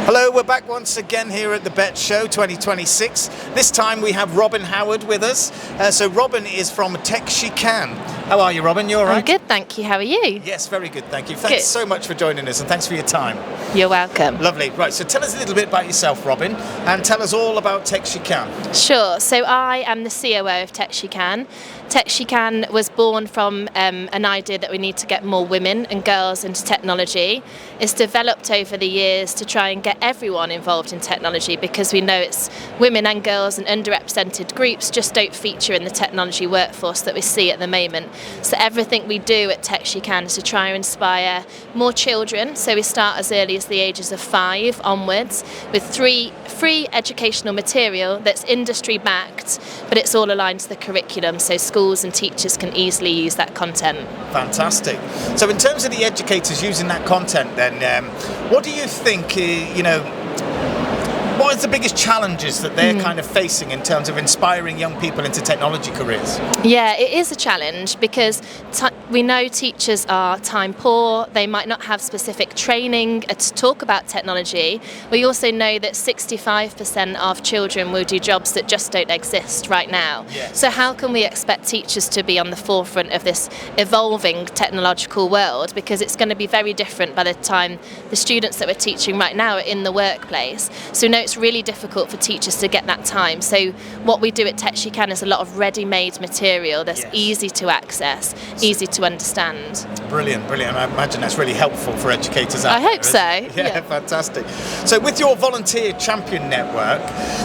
Hello, we're back once again here at the Bett Show 2026. This time we have Robyn Howard with us. So Robyn is from Tech She Can. How are you, Robyn? You all right? I'm good, thank you. How are you? Yes, very good, thank you. Thanks so much for joining us and thanks for your time. You're welcome. Lovely. Right, so tell us a little bit about yourself, Robyn, and tell us all about Tech She Can. Sure. So I am the COO of Tech She Can. Tech She Can was born from an idea that we need to get more women and girls into technology. It's developed over the years to try and get everyone involved in technology because we know it's women and girls and underrepresented groups just don't feature in the technology workforce that we see at the moment. So everything we do at Tech She Can is to try and inspire more children. So we start as early as the ages of 5 onwards with free educational material that's industry backed, but it's all aligned to the curriculum, so schools and teachers can easily use that content. Fantastic. So in terms of the educators using that content then, what do you think, what is the biggest challenges that they're kind of facing in terms of inspiring young people into technology careers? Yeah, it is a challenge because we know teachers are time poor, they might not have specific training to talk about technology. We also know that 65% of children will do jobs that just don't exist right now. Yes. So how can we expect teachers to be on the forefront of this evolving technological world, because it's going to be very different by the time the students that we're teaching right now are in the workplace. So we know it's really difficult for teachers to get that time. So what we do at Tech She Can is a lot of ready-made material that's easy to access, easy to understand. Brilliant, brilliant. I imagine that's really helpful for educators out I there. hope so. Yeah, fantastic. So with your volunteer champion network,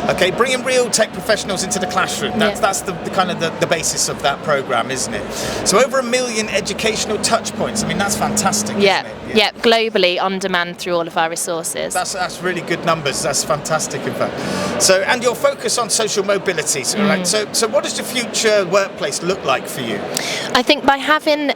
okay, bringing real tech professionals into the classroom, that's the kind of the basis of that program, isn't it? So over 1 million educational touch points. I mean, that's fantastic, isn't it? Yeah, globally on demand through all of our resources. That's really good numbers. That's fantastic, in fact. So, and your focus on social mobility. So, right? So what does the future workplace look like for you? I think by having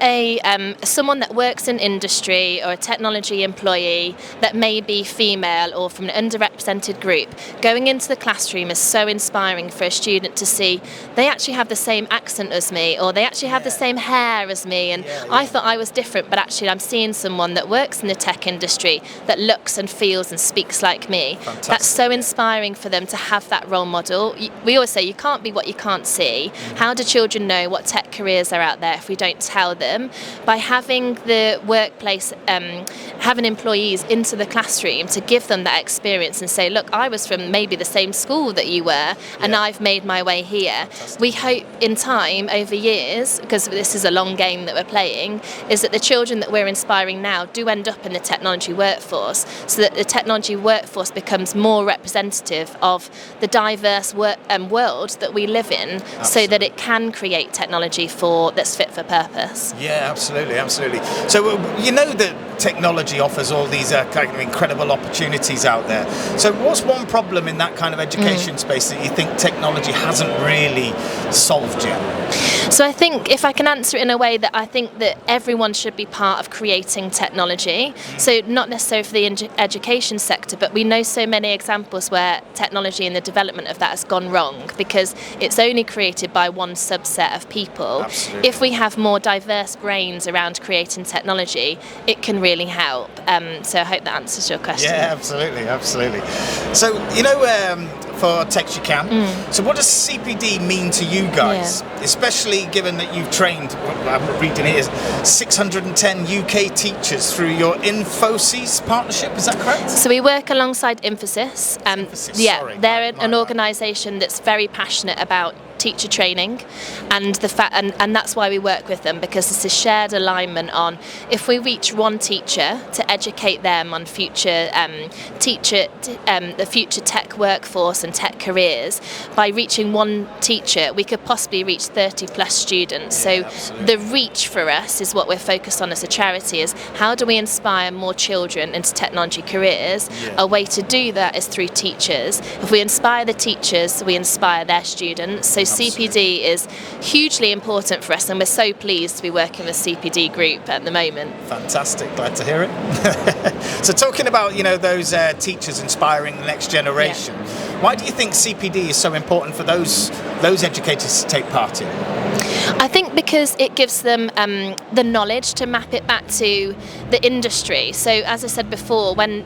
someone that works in industry or a technology employee that may be female or from an underrepresented group, going into the classroom is so inspiring for a student to see they actually have the same accent as me, or they actually have the same hair as me, and I thought I was different, but actually I'm seeing someone that works in the tech industry that looks and feels and speaks like me. Fantastic. That's so inspiring for them to have that role model. We always say you can't be what you can't see. How do children know what tech careers are out there if we don't tell them? By having the workplace, having employees into the classroom to give them that experience and say, look, I was from maybe the same school that you were, and I've made my way here. Fantastic. We hope in time, over years, because this is a long game that we're playing, is that the children that we're inspiring now do end up in the technology workforce, so that the technology workforce becomes more representative of the diverse world that we live in. Absolutely. So that it can create technology that's fit for purpose. Yeah, absolutely, absolutely. So you know that technology offers all these kind of incredible opportunities out there. So what's one problem in that kind of education space that you think technology hasn't really solved yet? So I think if I can answer it in a way that I think that everyone should be part of creating technology, so not necessarily for the education sector, but we know so many examples where technology and the development of that has gone wrong because it's only created by one subset of people. Absolutely. If we have more diverse brains around creating technology, it can really help. So I hope that answers your question. Yeah, absolutely, absolutely. So, you know, for Tech She Can, so what does CPD mean to you guys? Especially given that you've trained, I'm reading here, 610 UK teachers through your Infosys partnership, is that correct? So we work alongside Infosys. Sorry, they're an organisation that's very passionate about teacher training, and and that's why we work with them, because it's a shared alignment on if we reach one teacher to educate them on the future tech workforce and tech careers. By reaching one teacher, we could possibly reach 30 plus students. So the reach for us is what we're focused on as a charity, is how do we inspire more children into technology careers? A way to do that is through teachers. If we inspire the teachers, we inspire their students. So CPD is hugely important for us, and we're so pleased to be working with CPD Group at the moment. Fantastic, glad to hear it. So talking about, you know, those teachers inspiring the next generation, why do you think CPD is so important for those educators to take part in? I think because it gives them the knowledge to map it back to the industry. So as I said before, when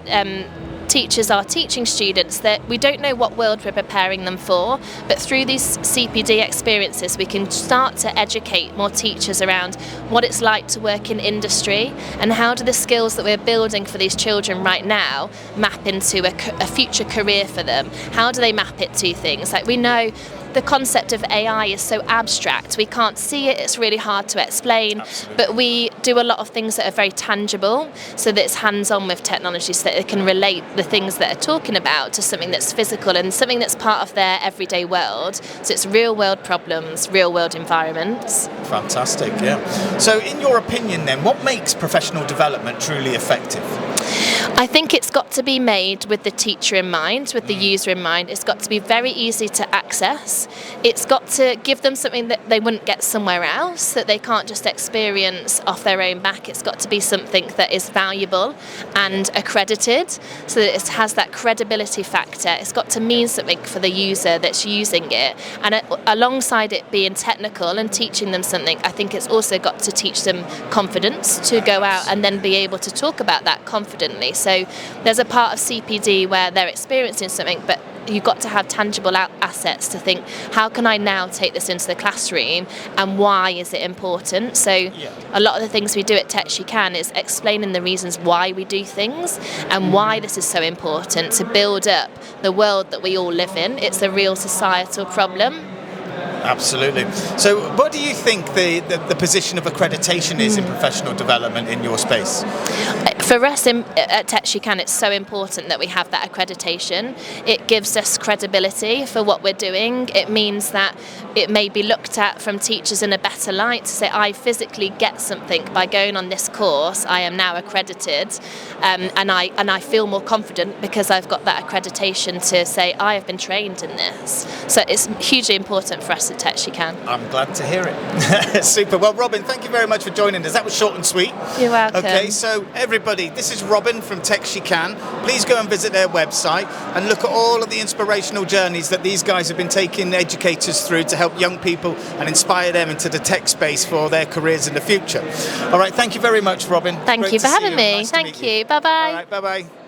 teachers are teaching students that we don't know what world we're preparing them for, but through these CPD experiences we can start to educate more teachers around what it's like to work in industry and how do the skills that we're building for these children right now map into a future career for them. How do they map it to things? Like, we know the concept of AI is so abstract, we can't see it, it's really hard to explain. Absolutely. But we do a lot of things that are very tangible, so that it's hands-on with technology, so that it can relate the things that they're talking about to something that's physical and something that's part of their everyday world. So it's real-world problems, real-world environments. Fantastic, yeah. So in your opinion then, what makes professional development truly effective? I think it's got to be made with the teacher in mind, with the user in mind. It's got to be very easy to access. It's got to give them something that they wouldn't get somewhere else, that they can't just experience off their own back. It's got to be something that is valuable and accredited, so that it has that credibility factor. It's got to mean something for the user that's using it. And alongside it being technical and teaching them something, I think it's also got to teach them confidence to go out and then be able to talk about that confidently. So there's a part of CPD where they're experiencing something, but you've got to have tangible assets to think, how can I now take this into the classroom and why is it important? So a lot of the things we do at Tech She Can is explaining the reasons why we do things and why this is so important to build up the world that we all live in. It's a real societal problem. Absolutely. So what do you think the position of accreditation is in professional development in your space? For us at Tech She Can, it's so important that we have that accreditation. It gives us credibility for what we're doing. It means that it may be looked at from teachers in a better light to say, I physically get something by going on this course. I am now accredited, and I feel more confident because I've got that accreditation to say I have been trained in this. So it's hugely important for us at Tech She Can. I'm glad to hear it. Super. Well, Robyn, thank you very much for joining us. That was short and sweet. You're welcome. Okay, so everybody, this is Robyn from Tech She Can. Please go and visit their website and look at all of the inspirational journeys that these guys have been taking educators through to help young people and inspire them into the tech space for their careers in the future. All right, thank you very much, Robyn. Thank you for having me. Thank you. Bye-bye. All right, bye-bye.